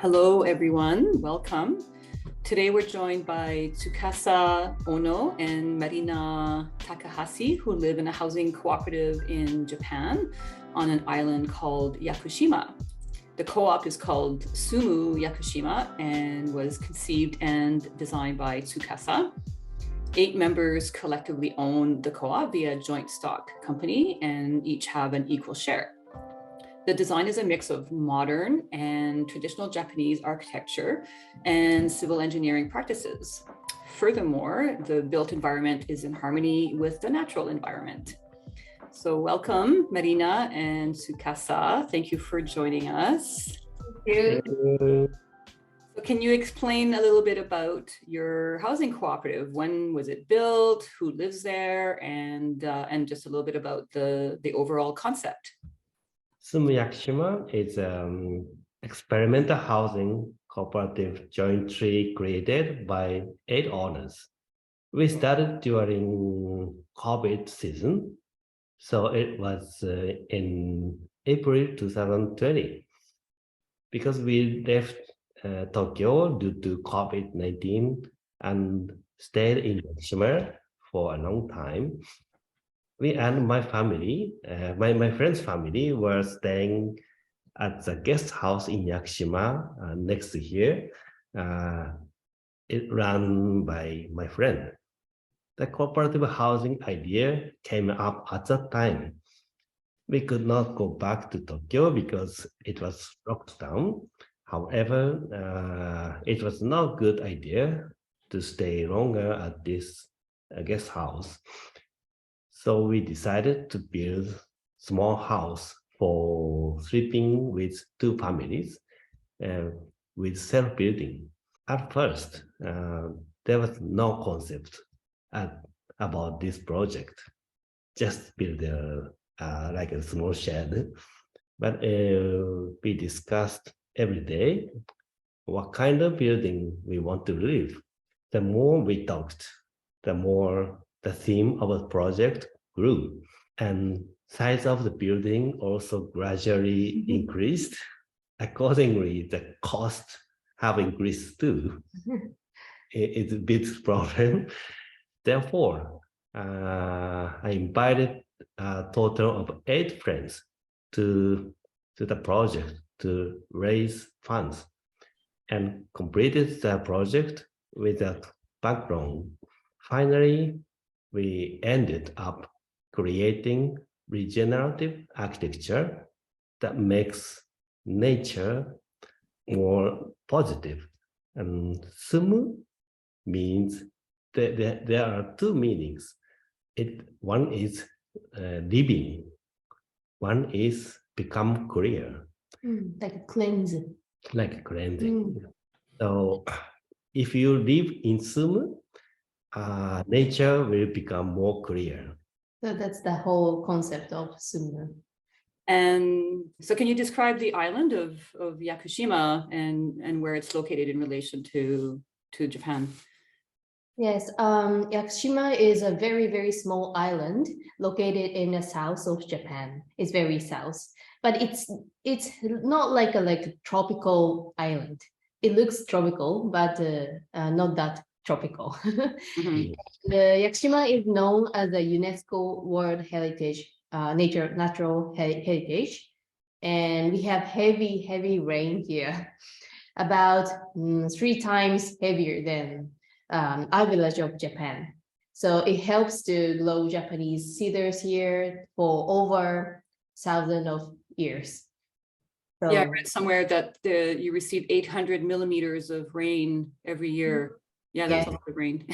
Hello, everyone. Welcome. Today we're joined by Tsukasa Ono and Marina Takahasi, who live in a housing cooperative in Japan on an island called Yakushima. The co-op is called Sumu Yakushima and was conceived and designed by Tsukasa. 8 members collectively own the co-op via joint stock company and each have an equal share. The design is a mix of modern and traditional Japanese architecture and civil engineering practices. Furthermore, the built environment is in harmony with the natural environment. So welcome, Marina and Tsukasa. Thank you for joining us. Thank you. So can you explain a little bit about your housing cooperative? When was it built? Who lives there? And just a little bit about the overall concept. Sumu Yakushima is experimental housing cooperative jointly created by 8 owners. We started during COVID season, so it was in April 2020. Because we left Tokyo due to COVID-19 and stayed in Yakushima for a long time. We and my family, my friend's family, were staying at the guest house in Yakushima next year. It ran by my friend. The cooperative housing idea came up at that time. We could not go back to Tokyo because it was locked down. However, it was not a good idea to stay longer at this guest house. So we decided to build a small house for sleeping with 2 families with self-building. At first, there was no concept about this project. Just build like a small shed. But we discussed every day what kind of building we want to live. The more we talked, the more the theme of the project grew, and size of the building also gradually increased. Accordingly, the cost have increased too. It's a big problem. Therefore, I invited a total of 8 friends to the project to raise funds and completed the project with a background. Finally, we ended up creating regenerative architecture that makes nature more positive. And Sumu means that there are 2 meanings. One is living, one is become clear. Like a cleansing. Like a cleansing. So if you live in Sumu, nature will become more clear. So that's the whole concept of Sumu. And so can you describe the island of Yakushima and where it's located in relation to Japan? Yes, Yakushima is a very, very small island located in the south of Japan. It's very south, but it's not like a tropical island. It looks tropical, but not that tropical. Mm-hmm. The Yakushima is known as a UNESCO World Heritage, Natural Heritage, and we have heavy rain here, about 3 times heavier than our village of Japan. So it helps to grow Japanese cedars here for over 1,000 of years. So, yeah, I read somewhere that you receive 800 millimeters of rain every year. Yeah, that's a lot of rain.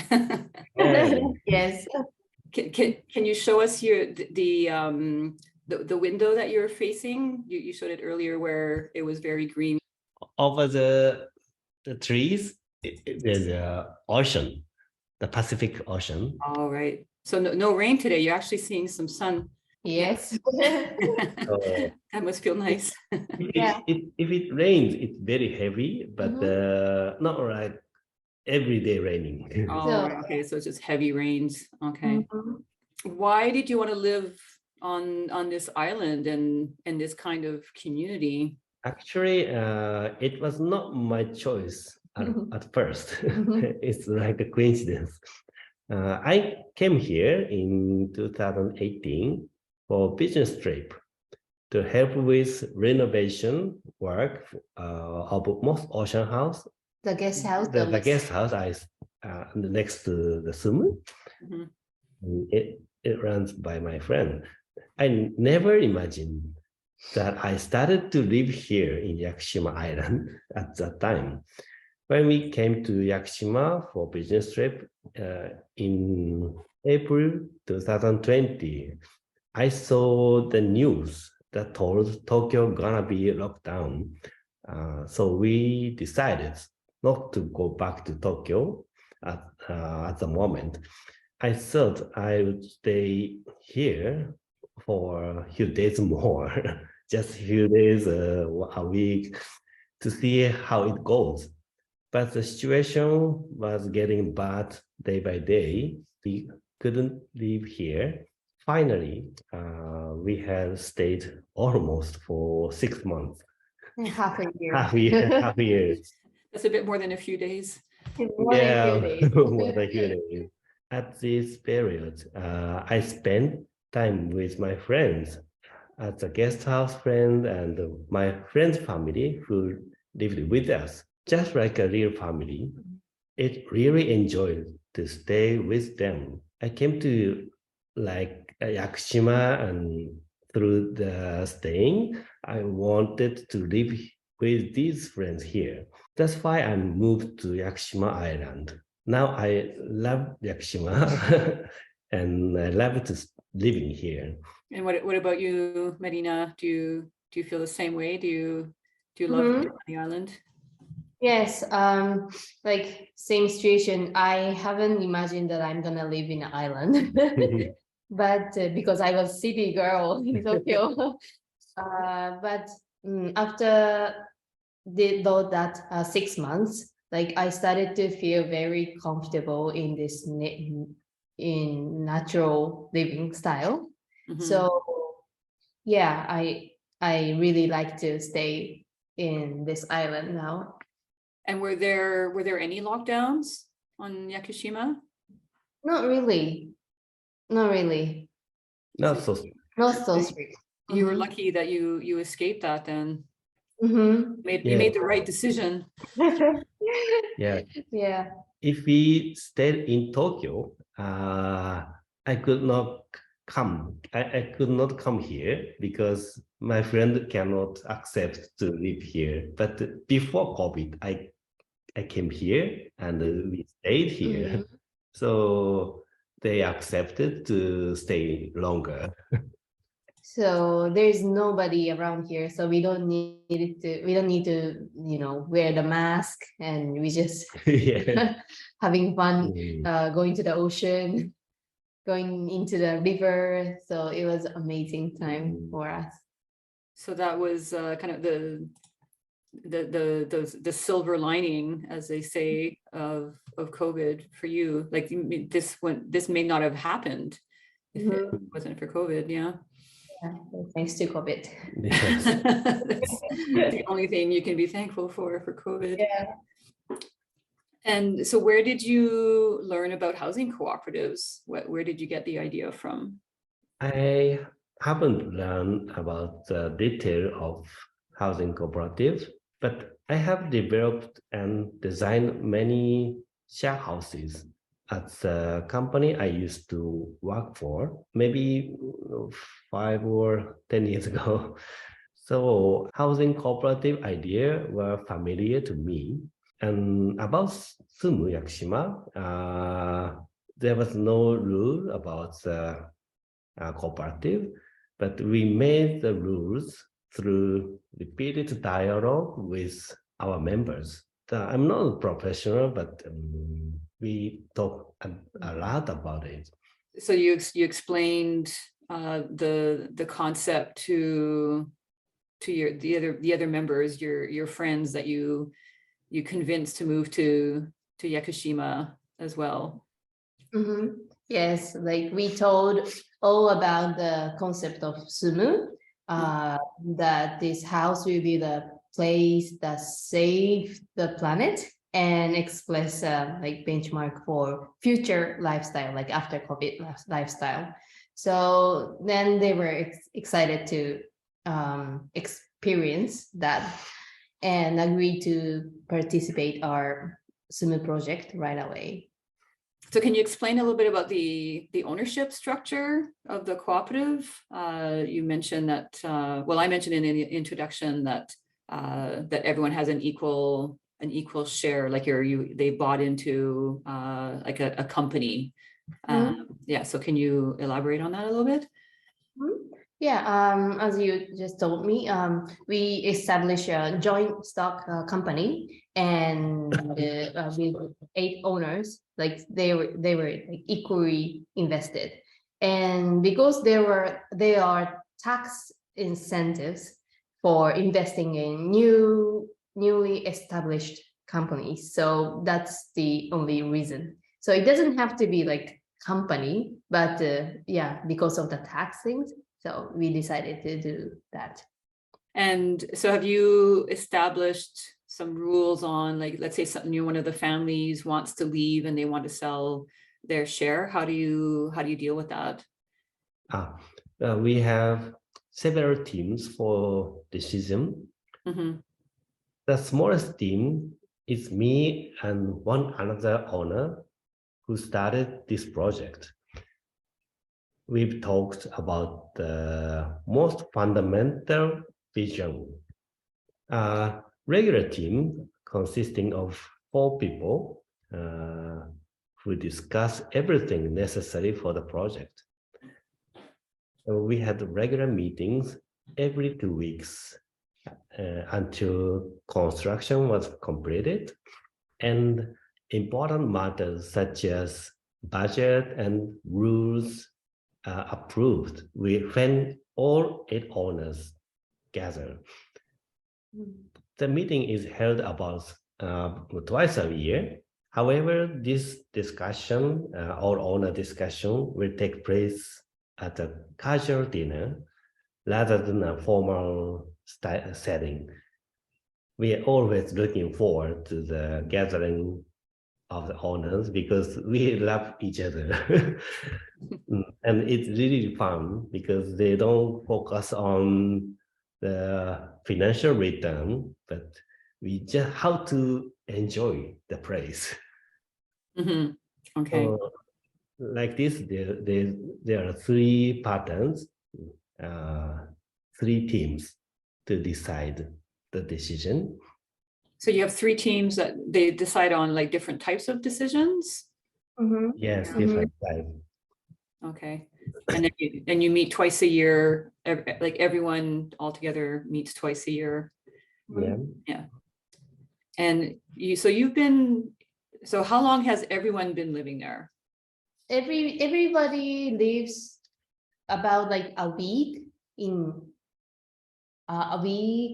Yes. Can you show us here the window that you're facing? You showed it earlier where it was very green. Over the trees, there's the ocean, the Pacific Ocean. All right. So no rain today. You're actually seeing some sun. Yes. That must feel nice. If it rains, it's very heavy, but not like every day raining. Oh, okay. So it's just heavy rains. Okay. Why did you want to live on this island and this kind of community? Actually, it was not my choice at first. It's like a coincidence. I came here in 2018 for business trip to help with renovation work of most ocean house. The guest house. The guest house next to the Sumu. Mhm. It runs by my friend. I never imagined that I started to live here in Yakushima Island at that time. When we came to Yakushima for business trip in April 2020, I saw the news that told Tokyo gonna be locked down. So we decided not to go back to Tokyo at the moment. I thought I would stay here for a few days more, just a few days, a week, to see how it goes. But the situation was getting bad day by day. We couldn't live here. Finally, we have stayed almost for 6 months. Half a year. Half a year. That's a bit more than a few days. More than a few days. More than a few days. At this period, I spent time with my friends as a guest house friend and my friend's family who lived with us, just like a real family. It really enjoyed to stay with them. I came to like Yakushima, and through the staying, I wanted to live with these friends here. That's why I moved to Yakushima Island. Now I love Yakushima and I love to living here. And what about you, Marina? Do you feel the same way? Do you love living on the island? Yes, like same situation. I haven't imagined that I'm gonna live in an island, but because I was city girl in Tokyo, but after though that 6 months, like I started to feel very comfortable in this in natural living style. So yeah, I really like to stay in this island now. And were there any lockdowns on Yakushima? Not really. Not really. Not so. Not so strict. You were lucky that you escaped that then. You You made the right decision. Yeah. Yeah. If we stayed in Tokyo, I could not come. I could not come here because my friend cannot accept to live here. But before COVID, I came here and we stayed here. So they accepted to stay longer. So there's nobody around here, so we don't need to, wear the mask, and we just having fun, going to the ocean, going into the river. So it was amazing time for us. So that was kind of the silver lining, as they say, of COVID for you. Like this may not have happened if it wasn't for COVID. Yeah, thanks to COVID. That's the only thing you can be thankful for COVID. Yeah. And so where did you learn about housing cooperatives? Where did you get the idea from? I haven't learned about the detail of housing cooperative, but I have developed and designed many share houses at the company I used to work for, maybe 5 or 10 years ago. So housing cooperative idea were familiar to me. And about Sumu Yakushima, there was no rule about the cooperative, but we made the rules through repeated dialogue with our members. I'm not a professional, but we talk a lot about it. So you explained the concept to the other members, your friends that you convinced to move to Yakushima as well. Yes, like we told all about the concept of Sumu, that this house will be the place that save the planet and express like benchmark for future lifestyle, like after COVID lifestyle. So then they were excited to experience that and agreed to participate our Sumu project right away. So can you explain a little bit about the ownership structure of the cooperative? You mentioned that, well, I mentioned in the introduction that that everyone has an equal share, like they bought into like a company. Yeah, so can you elaborate on that a little bit? Yeah, as you just told me, we established a joint stock company, and with 8 owners, like they were like equally invested, and because there are tax incentives for investing in newly established companies, so that's the only reason. So it doesn't have to be like company, but yeah, because of the tax things. So we decided to do that. And so have you established some rules on, like, let's say one of the families wants to leave and they want to sell their share? How do you deal with that? We have several teams for decision. The smallest team is me and one another owner who started this project. We've talked about the most fundamental vision. A regular team consisting of 4 people who discuss everything necessary for the project. So we had regular meetings every 2 weeks until construction was completed, and important matters such as budget and rules approved when all 8 owners gather. The meeting is held about twice a year. However, this discussion, all owner discussion, will take place at a casual dinner rather than a formal setting. We are always looking forward to the gathering of the owners because we love each other. And it's really fun because they don't focus on the financial return, but we just how to enjoy the place. Okay. Like this, there are 3 patterns, 3 teams to decide the decision. So you have 3 teams that they decide on, like, different types of decisions? Yes, different types. Okay. And then you meet twice a year, like everyone all together meets twice a year. Yeah. And so how long has everyone been living there? Everybody lives about like a week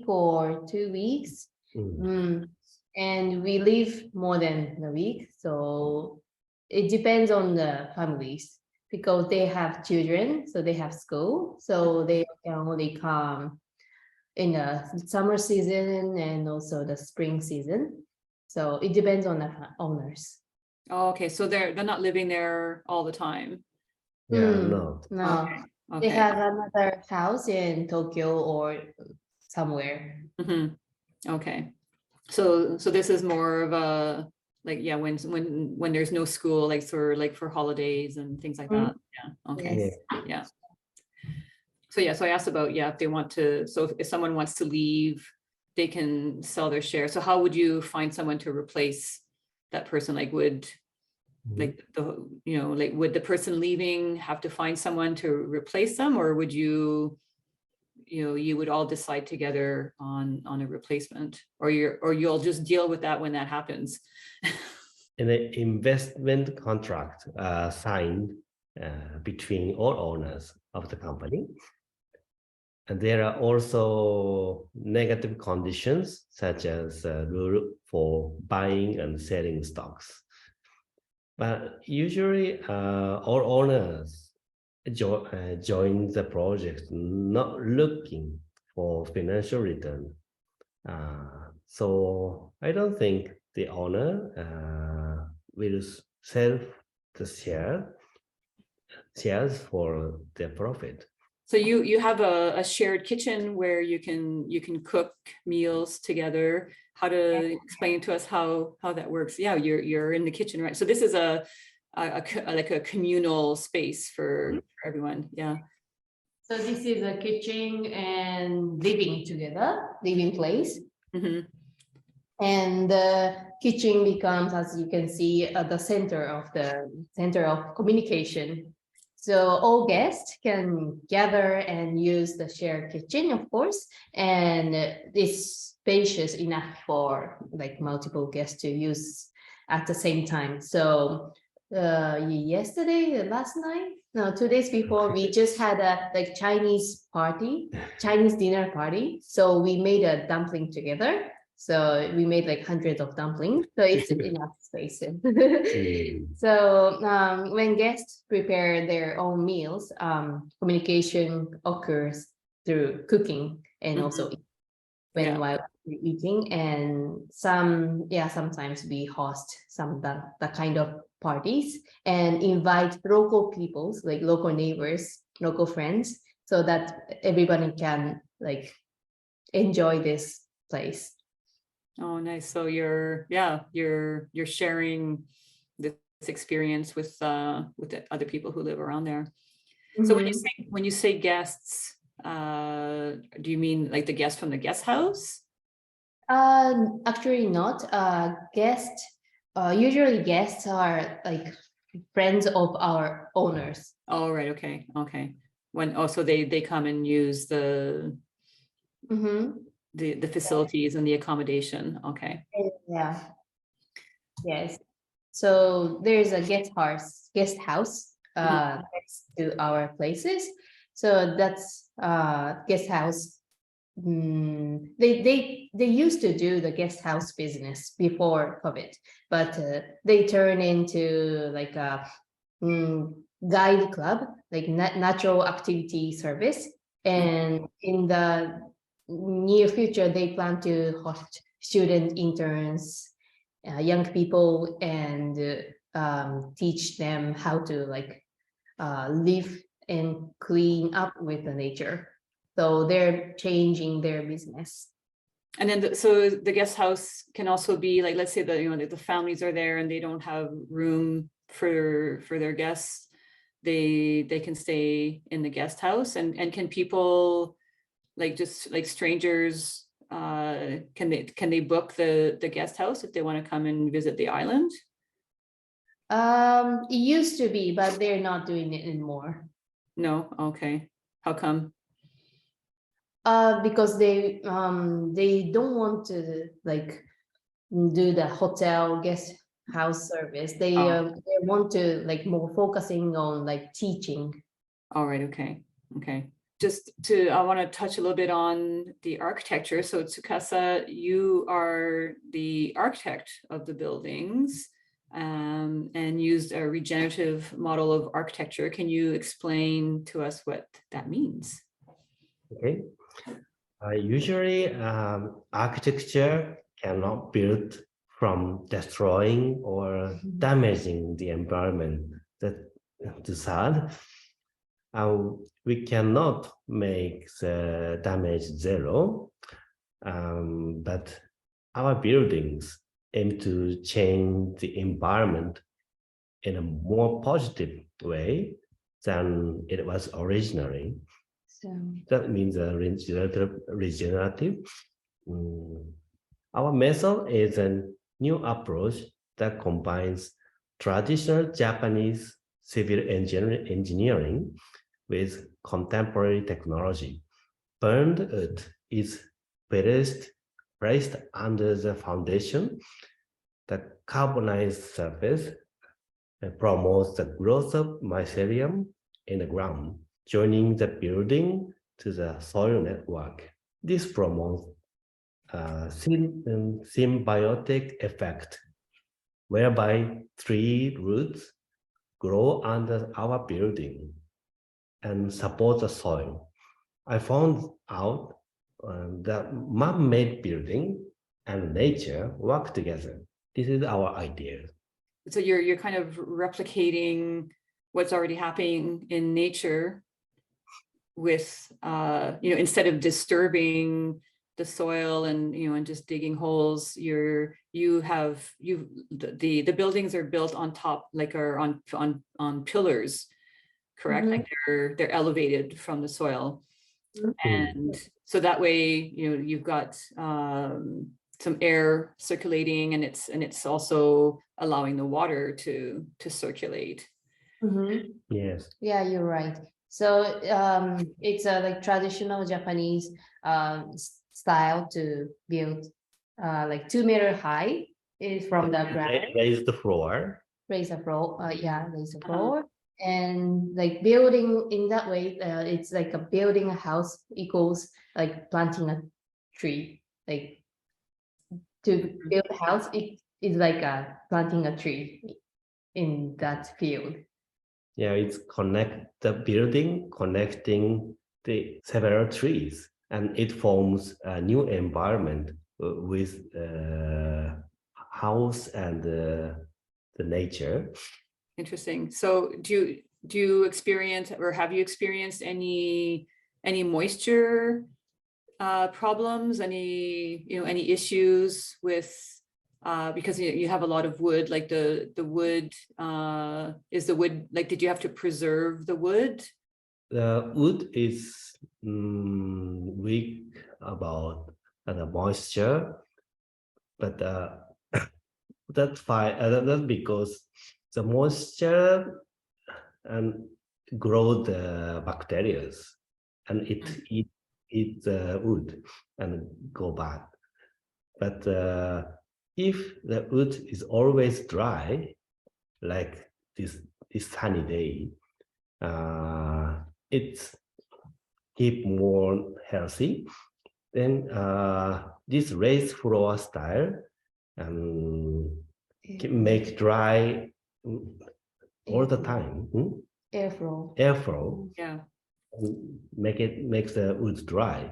or 2 weeks. And we live more than a week, so it depends on the families because they have children, so they have school, so they can only come in the summer season and also the spring season. So it depends on the owners. Oh, okay. So they're not living there all the time. No. Okay. They have another house in Tokyo or somewhere. Okay. So this is more of a, like, yeah, when there's no school, like for holidays and things like that. Yeah. Okay. Yeah. So I asked about, if they want to, so if someone wants to leave, they can sell their share. So how would you find someone to replace that person? Like, would would the person leaving have to find someone to replace them, or would you would all decide together on a replacement, or you'll just deal with that when that happens? And an investment contract signed between all owners of the company. And there are also negative conditions such as rule for buying and selling stocks. But usually all owners join the project not looking for financial return. So I don't think the owner will sell the shares for their profit. So you have a shared kitchen where you can cook meals together. How to explain to us how that works? Yeah, you're in the kitchen, right? So this is like a communal space for everyone. Yeah. So this is a kitchen and living together, living place. Mm-hmm. And the kitchen becomes, as you can see, the center of communication. So all guests can gather and use the shared kitchen, of course, and it's spacious enough for like multiple guests to use at the same time. So yesterday, last night, no, 2 days before, we just had a like Chinese dinner party. So we made a dumpling together. So we made like hundreds of dumplings. So it's enough space. So when guests prepare their own meals, communication occurs through cooking and also while eating. And sometimes we host the kind of parties and invite local peoples, like local neighbors, local friends, so that everybody can like enjoy this place. Oh, nice. So you're sharing this experience with the other people who live around there. So when you say guests, do you mean like the guests from the guest house? Actually not. Usually guests are like friends of our owners. Oh, right. Okay. So they come and use the facilities and the accommodation. Okay. Yeah. Yes. So there's a guest house next to our places. So that's guest house. They used to do the guest house business before COVID, but they turn into like a guide club, like natural activity service. And in the near future, they plan to host student interns, young people, and teach them how to like live and clean up with the nature. So they're changing their business. And then so the guest house can also be like, let's say that the families are there and they don't have room for their guests. They can stay in the guest house, and can people like just like strangers can they book the guest house if they want to come and visit the island? It used to be, but they're not doing it anymore. No. Okay. How come? Because they don't want to like do the hotel guest house service. They want to like more focusing on like teaching. All right. Okay. I want to touch a little bit on the architecture. So Tsukasa, you are the architect of the buildings and used a regenerative model of architecture. Can you explain to us what that means? Okay. Usually, architecture cannot build from destroying or damaging the environment. That's sad. We cannot make the damage zero, but our buildings aim to change the environment in a more positive way than it was originally. So that means regenerative. Our method is a new approach that combines traditional Japanese civil engineering with contemporary technology. Burned earth is placed under the foundation. The carbonized surface promotes the growth of mycelium in the ground, joining the building to the soil network. This promotes a symbiotic effect, whereby tree roots grow under our building and support the soil. I found out the man-made building and nature work together. This is our idea. So you're kind of replicating what's already happening in nature with, instead of disturbing the soil and, and just digging holes, the buildings are built on top, like are on pillars, correct? Mhm. Like they're elevated from the soil. Mhm. And so that way, you've got some air circulating, and it's also allowing the water to circulate. Mhm. Yes. Yeah, you're right. So it's a like traditional Japanese style to build like 2 meter high is from the ground. Raise the floor. Raise the floor. Raise the floor. And like building in that way, it's like a building a house equals like planting a tree. Like to build a house, it is like planting a tree in that field. Yeah, it's connecting the several trees, and it forms a new environment with house and the nature. Interesting. So do you experience, or have you experienced any moisture problems, any issues with because you have a lot of wood, like the wood, is the wood, like, did you have to preserve the wood? The wood is weak about the moisture, but that's fine. That's because the moisture and grow the bacteria, and it eat the wood and go bad. But if the wood is always dry, like this sunny day, it's keep more healthy. Then this raised floor style make dry all the time. Airflow. Airflow. Yeah. Makes the wood dry.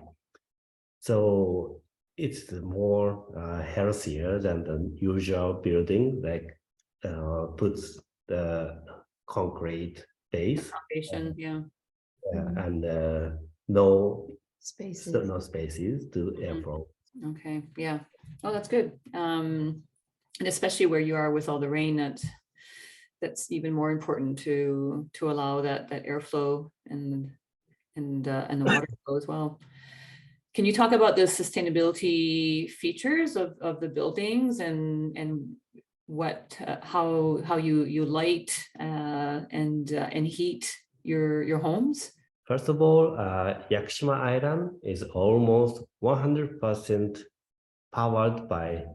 So it's more healthier than the usual building, like puts the concrete base. Foundation, yeah. And no spaces to airflow. Okay, yeah. Oh, that's good. And especially where you are with all the rain, that's even more important to allow that airflow and the water flow as well. Can you talk about the sustainability features of the buildings and what how you light and heat your homes? First of all, Yakushima Island is almost 100% powered by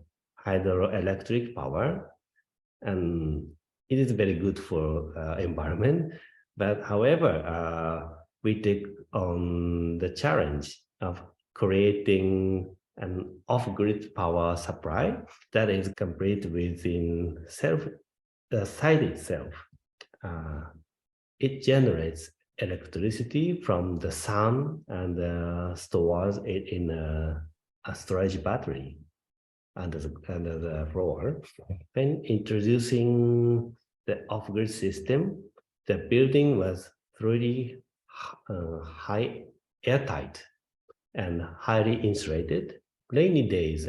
hydroelectric power, and it is very good for environment. But however, we take on the challenge of creating an off-grid power supply that is complete within the site itself. It generates electricity from the sun and stores it in a storage battery under the floor. When introducing the off-grid system, the building was really high airtight and highly insulated. Rainy days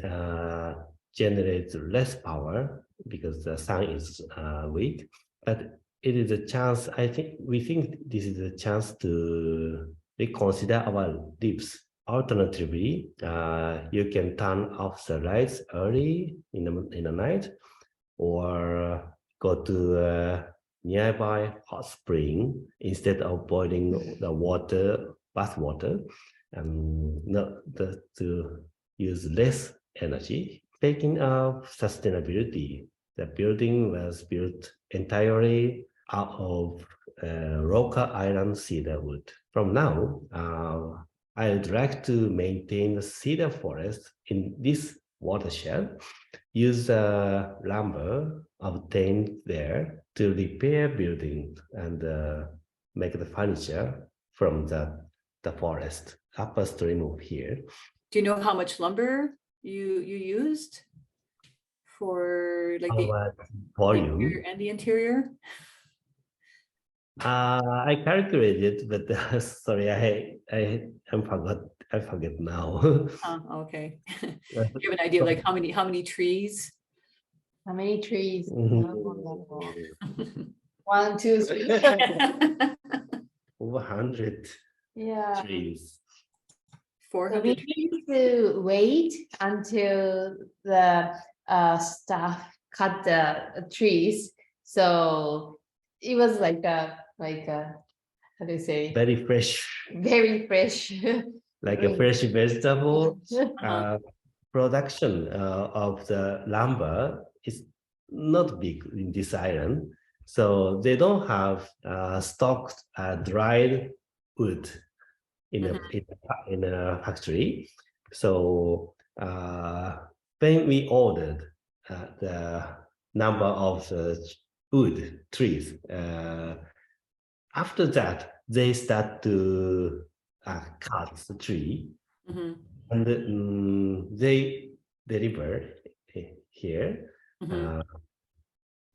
generate less power because the sun is weak, but it is a chance. We think this is a chance to reconsider our lives. Alternatively, you can turn off the lights early in the night, or go to a nearby hot spring instead of boiling the bath water, and to use less energy. Speaking of sustainability, the building was built entirely out of local island cedar wood. From now, I would like to maintain the cedar forest in this watershed, use lumber obtained there to repair buildings and make the furniture from the forest upstream of here. Do you know how much lumber you used for like the volume exterior and the interior? I calculated, but sorry, I forget now. Okay. Do you have an idea of like how many trees? How many trees? Mhm. 1, 2, 3. Over 100 Yeah. trees. So 400 we trees. need to wait until the staff cut the trees. So it was like a how do you say? Very fresh, Very fresh. like a fresh vegetable. Uh-huh. Production of the lumber is not big in this island, so they don't have stocked dried wood in a factory. So when we ordered the number of wood trees, after that they start to cut the tree, Mhm. and they deliver here Mhm.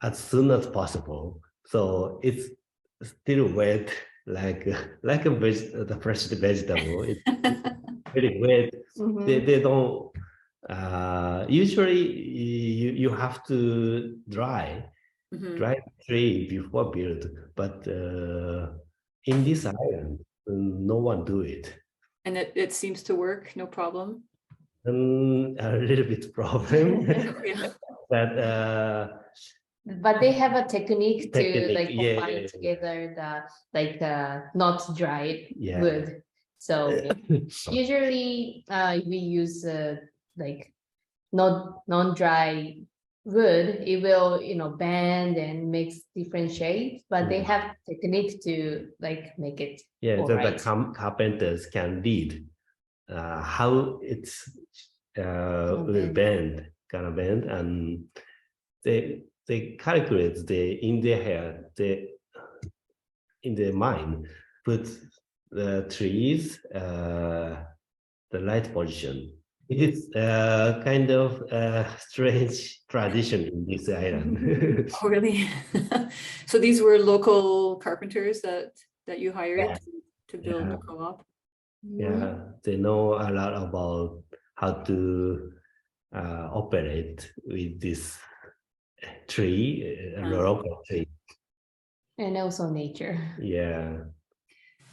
as soon as possible. So it's still wet, like the fresh vegetable. It's very wet. They don't. Usually, you have to dry Mhm. the tree before build, but in this island, no one do it. And it seems to work, no problem. A little bit problem, Yeah. but But they have a technique to technique, like yeah, combine together the not dried yeah. wood. So usually we use like not non-dry wood. It will bend and makes different shapes, but they have technique to like make it Yeah, all so right. the carpenters can read how it's will bend, gonna bend, and they calculate in their head, in their mind, put the trees the right position. It is kind of strange tradition in this island. Oh, really? So these were local carpenters that you hired Yeah. to build Yeah. the co-op? Yeah, they know a lot about how to operate with this tree, a local tree. And also nature. Yeah.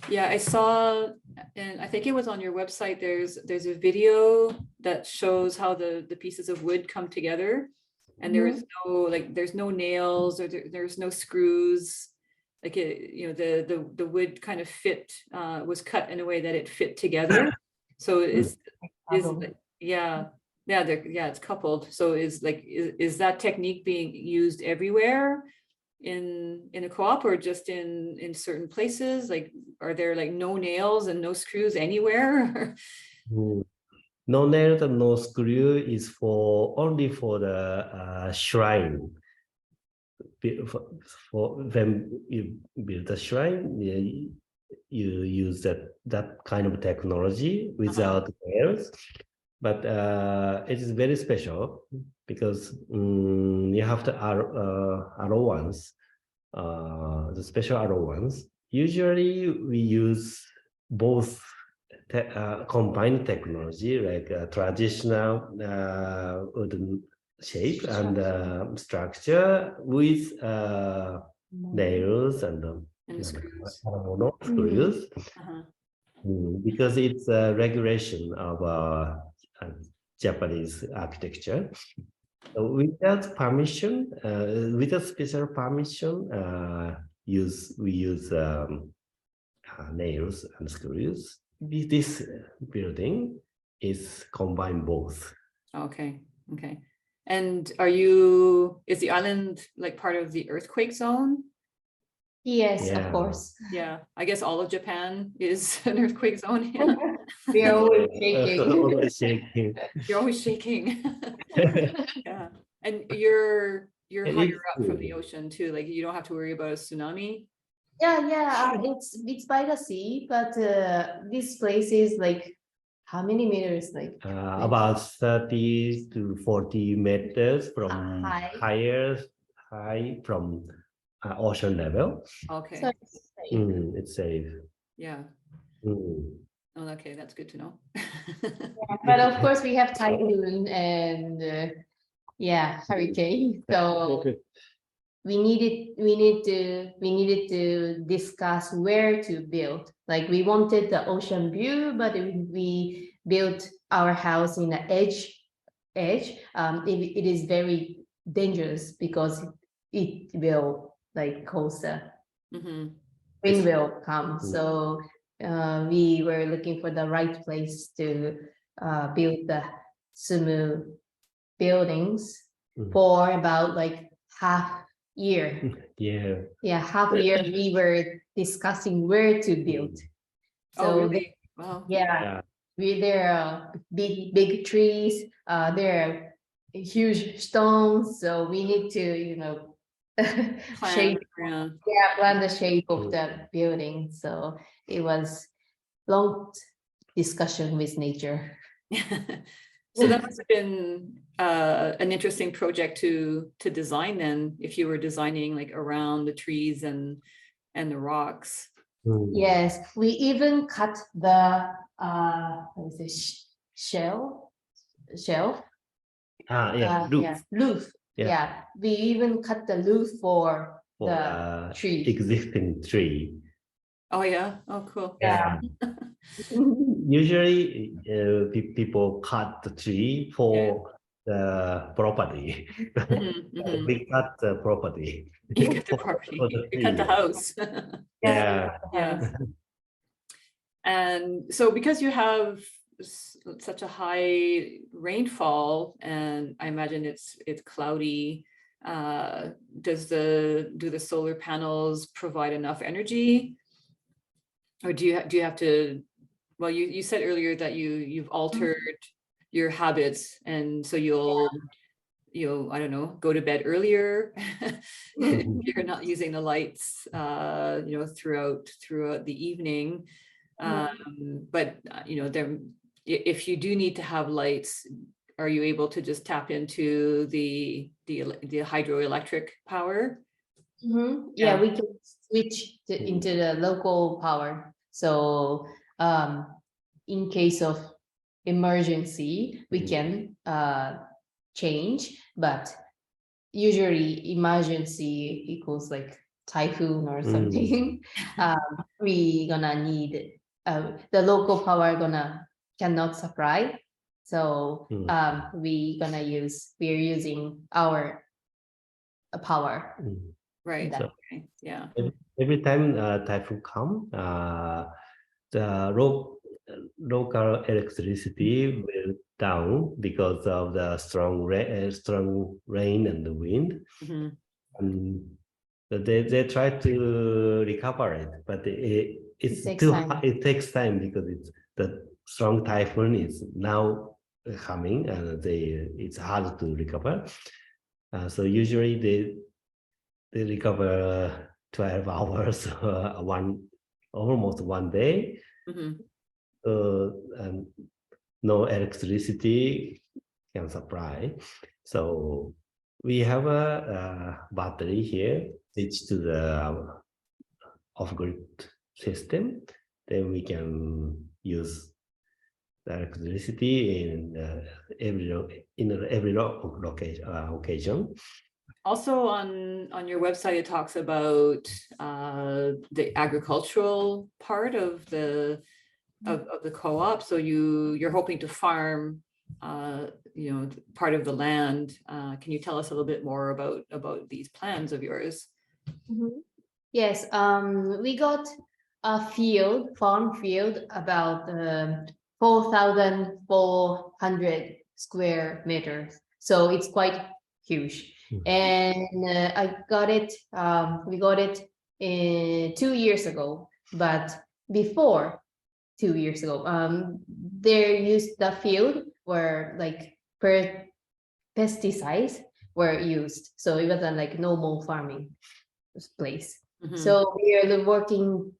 Yeah, I saw, and I think it was on your website, there's a video that shows how the pieces of wood come together, and there's no nails, or there's no screws, like the wood kind of was cut in a way that it fit together. So yeah, it's coupled. So is that technique being used everywhere in a co-op, or just in certain places? Like, are there like no nails and no screws anywhere? No nails and no screw is only for the shrine. For when you build a shrine, you use that kind of technology without nails. But it is very special because you have the allowance, the special allowance. Usually we use both combined technology, like traditional wooden shape and structure with nails and screws. screws. Uh-huh. Because it's a regulation of Japanese architecture. So without permission, without special permission, we use nails and screws. This building is combined both. Okay. And is the island like part of the earthquake zone? Yes, of course. Yeah, I guess all of Japan is an earthquake zone. Yeah. We're always shaking. Always shaking. You're always shaking. Yeah. And you're higher up from the ocean too. Like, you don't have to worry about a tsunami. Yeah, it's by the sea, but this place is like how many meters? Like about 30 to 40 meters from high from ocean level. Okay. so it's safe. It's safe. Yeah. Mm. Oh, okay, that's good to know. But of course, we have typhoon and hurricane. So we needed to discuss where to build. Like we wanted the ocean view, but we built our house in the edge. It is very dangerous because it will like cause a wind will come. So we were looking for the right place to build the Sumu buildings for about like half year. Half year we were discussing where to build. So really? Wow. There are big trees, there are huge stones, so we need to Plan the shape of the building. So it was long discussion with nature. So that must have been an interesting project to design then, if you were designing like around the trees and the rocks. Yes, we even cut the shelf. Roof. We even cut the roof for the tree. Existing tree. Oh yeah. Oh cool. Usually people cut the tree for the property. We cut the property. You cut the property. You cut the house. And so because you have such a high rainfall, and I imagine it's cloudy, do the solar panels provide enough energy, or do you have to? Well, you said earlier that you've altered your habits, and so you'll I don't know, go to bed earlier. You're not using the lights throughout the evening. But if you do need to have lights, are you able to just tap into the hydroelectric power? We can switch into the local power. So in case of emergency, we can change, but usually emergency equals like typhoon or something. We gonna need the local power cannot supply, so we're using our power. Right. So yeah. Every time typhoon come, the local electricity will down because of the strong rain and the wind. And they try to recover it, but it takes time because the strong typhoon is now coming, and it's hard to recover. So usually they recover 12 hours, almost one day. And no electricity can supply. So we have a battery here, switch to the off-grid system. Then we can use the electricity in every occasion. Also on your website, it talks about the agricultural part of the co-op. So you're hoping to farm part of the land. Can you tell us a little bit more about these plans of yours? Yes, we got a farm field about 4,400 square meters. So it's quite huge. And we got it 2 years ago, but before 2 years ago, they used the field where like pesticides were used. So it wasn't like normal farming place. So we are working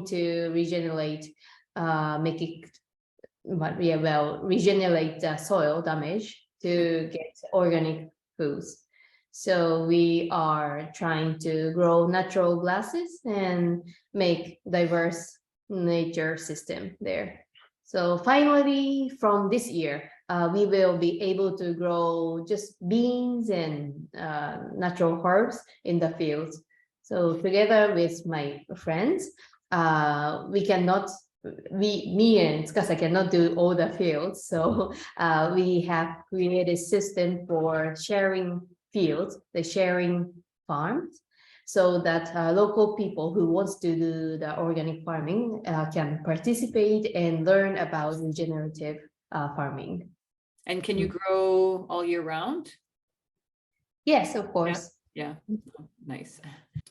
to regenerate, make it regenerate the soil damage to get organic foods. So we are trying to grow natural grasses and make diverse nature system there. So finally, from this year, we will be able to grow just beans and natural herbs in the fields. So together with my friends, me and Tsukasa cannot do all the fields. So we have created a system for sharing fields, the sharing farms, so that local people who wants to do the organic farming can participate and learn about regenerative farming. And can you grow all year round? Yes, of course. Yeah. Oh, nice.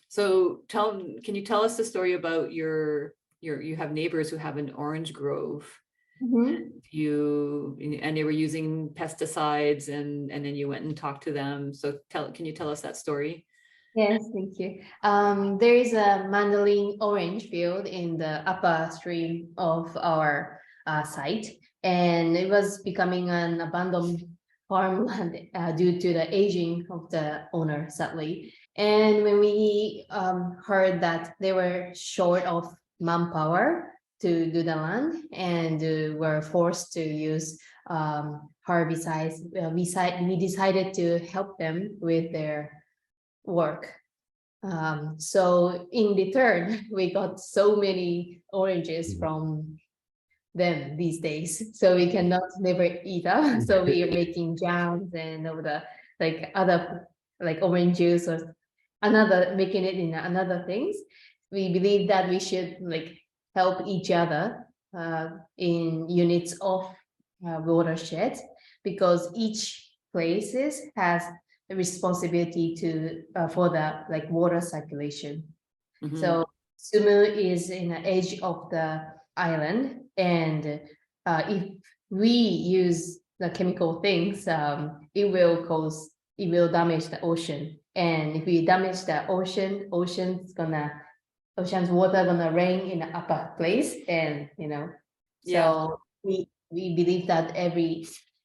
So can you tell us the story about you have neighbors who have an orange grove, and they were using pesticides, and then you went and talked to them. So can you tell us that story? Yes, thank you. There is a mandolin orange field in the upper stream of our site, and it was becoming an abandoned farmland due to the aging of the owner, sadly. And when we heard that they were short of manpower to do the land and were forced to use herbicides, we decided to help them with their work. So in return, we got so many oranges from them these days. So we cannot never eat them. So we are making jams and all the other orange juice or making it in another things. We believe that we should help each other in units of watershed, because each places has a responsibility to for the water circulation. So Sumu is in the edge of the island, and if we use the chemical things, it will damage the ocean. And if we damage the ocean, ocean's water gonna rain in the upper place, and so we believe that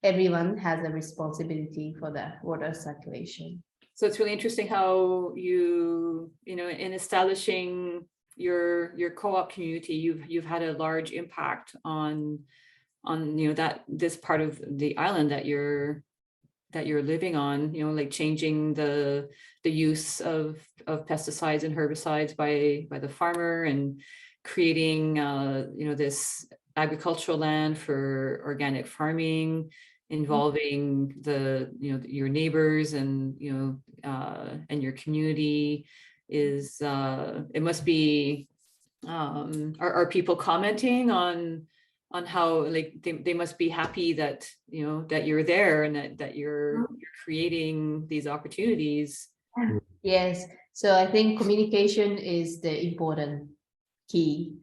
everyone has a responsibility for the water circulation. So it's really interesting how in establishing your co-op community, you've had a large impact on this part of the island that you're living on, changing the use of pesticides and herbicides by the farmer, and creating this agricultural land for organic farming, involving your neighbors and and your community. It must be, are people commenting on how they must be happy that that you're there, and that you're creating these opportunities? Yes, so I think communication is the important key.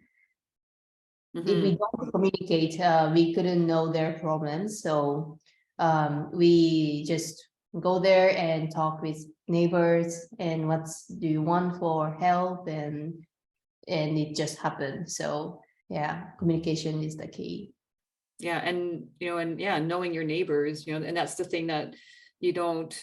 If we don't communicate, we couldn't know their problems. So we just go there and talk with neighbors, and what do you want for help, and it just happened. So yeah, communication is the key. Yeah, and knowing your neighbors, and that's the thing that you don't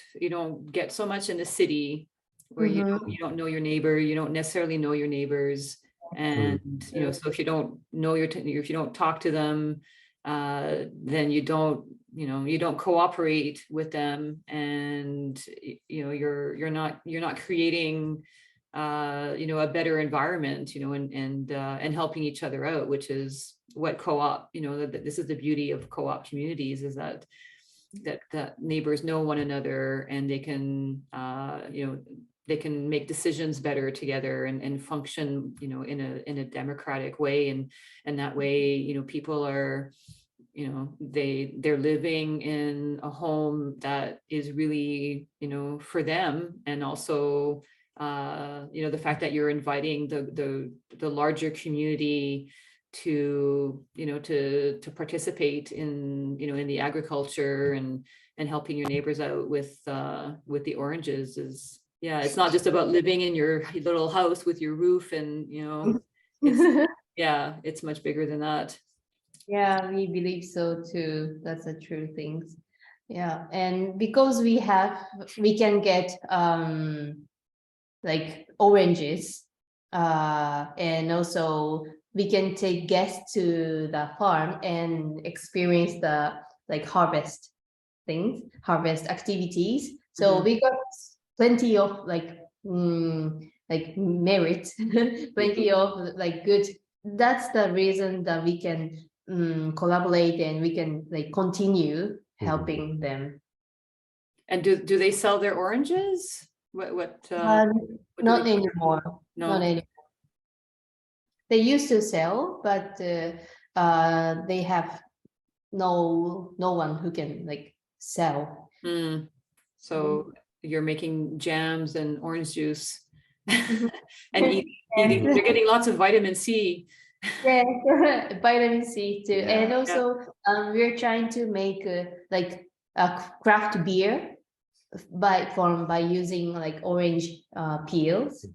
get so much in the city, where you don't know your neighbor, you don't necessarily know your neighbors. And so if you don't know if you don't talk to them, then you don't cooperate with them, and you're not creating a better environment, and helping each other out, which is what co-op, this is the beauty of co-op communities, is that neighbors know one another, and they can they can make decisions better together, and function in a democratic way, and that way people are they're living in a home that is really for them. And also the fact that you're inviting the larger community to to participate in in the agriculture, and helping your neighbors out with the oranges is, it's not just about living in your little house with your roof, and it's it's much bigger than that. Yeah, we believe so too. That's a true thing. Yeah, and because we can get like oranges, and also we can take guests to the farm and experience the like harvest activities. So we got plenty of like merit, plenty of like good. That's the reason that we can collaborate and we can like continue helping them. And do they sell their oranges? What do Not they- anymore. No. Not anymore. They used to sell, but they have no one who can like sell. So you're making jams and orange juice Mhm. and eating. They're getting lots of vitamin C. Yeah, vitamin C too, Yeah. and also we're trying to make like a craft beer by using like orange peels.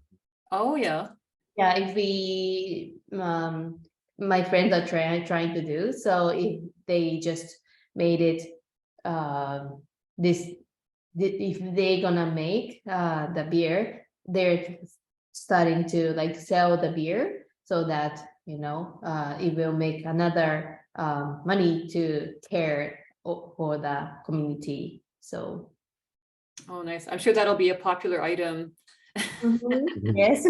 Oh yeah. Yeah, if we my friends are trying to do so, if they just made it this if they're gonna make the beer, they're starting to like sell the beer so that it will make another money to care for the community. So Oh nice. I'm sure that'll be a popular item. yes.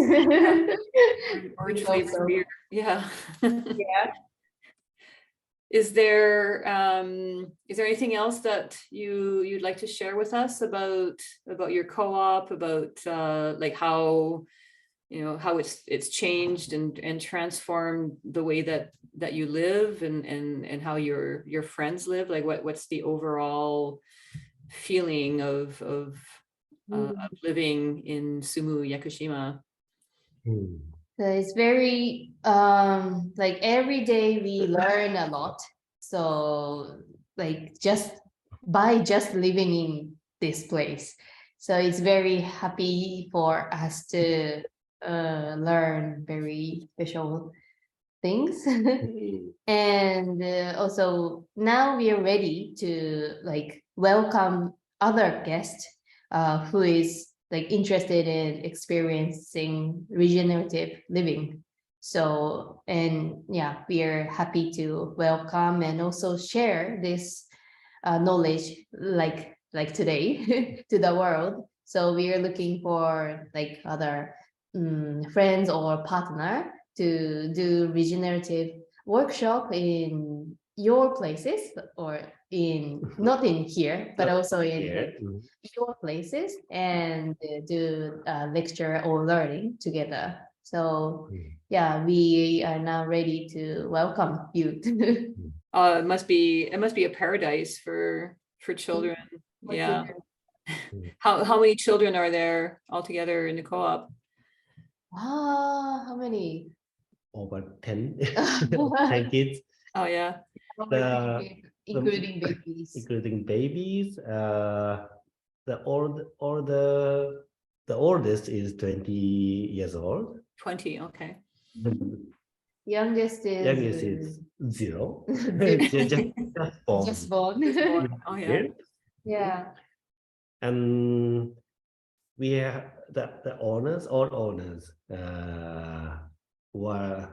Orange We hope flavored so. beer. Yeah. Yeah. Is there anything else that you'd like to share with us about your co-op, about like how how it's changed and transformed the way that you live and how your friends live? Like what's the overall feeling of living in Sumu Yakushima? So it's very like every day we learn a lot. So like just living in this place. So it's very happy for us to learn very special things. And also now we are ready to like welcome other guests who is like interested in experiencing regenerative living. So, and yeah, we are happy to welcome and also share this knowledge like today to the world. So we are looking for like other friends or partner to do regenerative workshop in your places, or in not in here but also in your places, and do lecture or learning together. So yeah, we are now ready to welcome you. It must be a paradise for children. Yeah. How many children are there altogether in the co-op? How many? Over 10, 10 kids. Oh yeah. Including babies. Including babies. The oldest is 20 years old. 20, okay. Youngest is 0. Just born. Oh yeah. Yeah. And we have all owners were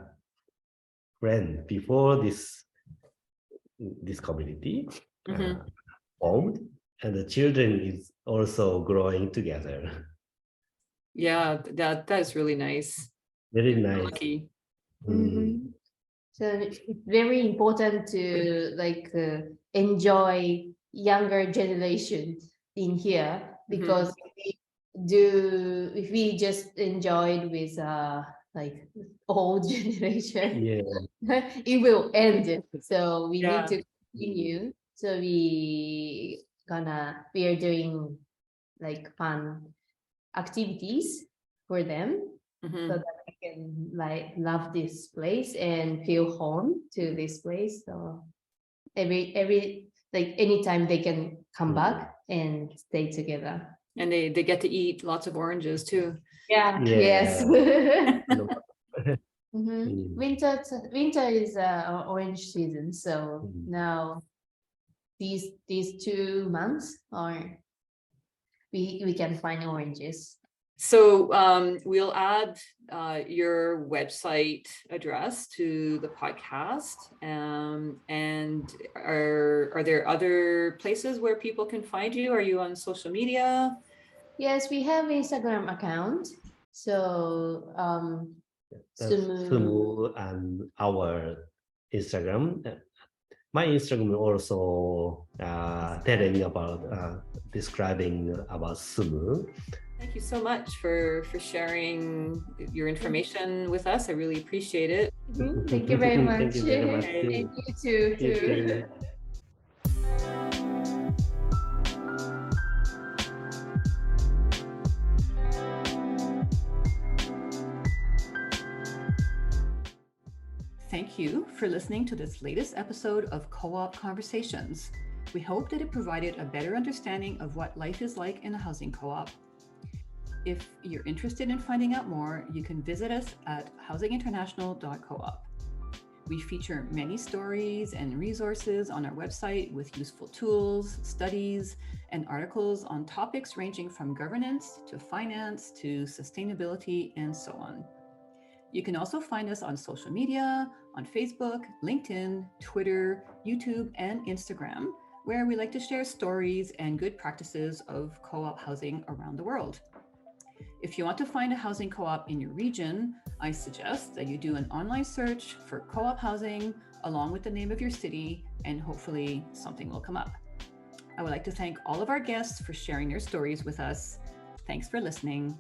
friends before this community formed, and the children is also growing together. Yeah, that is really nice. Very You're nice. lucky. So it's very important to like enjoy younger generation in here, because if we just enjoyed with like old generation, it will end. So we need to continue. So we are doing like fun activities for them, so that we can like love this place and feel home to this place. So every like anytime they can come back and stay together. And they get to eat lots of oranges too. Yeah. Yes. We winter is orange season. So now these 2 months are we can find oranges. So we'll add your website address to the podcast. And are there other places where people can find you? Are you on social media? Yes, we have Instagram account. So That's Sumu. Sumu and our Instagram. My Instagram also telling about describing about Sumu. Thank you so much for sharing your information with us. I really appreciate it. Thank you very much. Thank you very much. And you too. You too. Thank you for listening to this latest episode of Co-op Conversations. We hope that it provided a better understanding of what life is like in a housing co-op. If you're interested in finding out more, you can visit us at housinginternational.coop. We feature many stories and resources on our website with useful tools, studies, and articles on topics ranging from governance to finance to sustainability and so on. You can also find us on social media, on Facebook, LinkedIn, Twitter, YouTube, and Instagram, where we like to share stories and good practices of co-op housing around the world. If you want to find a housing co-op in your region, I suggest that you do an online search for co-op housing along with the name of your city, and hopefully something will come up. I would like to thank all of our guests for sharing their stories with us. Thanks for listening.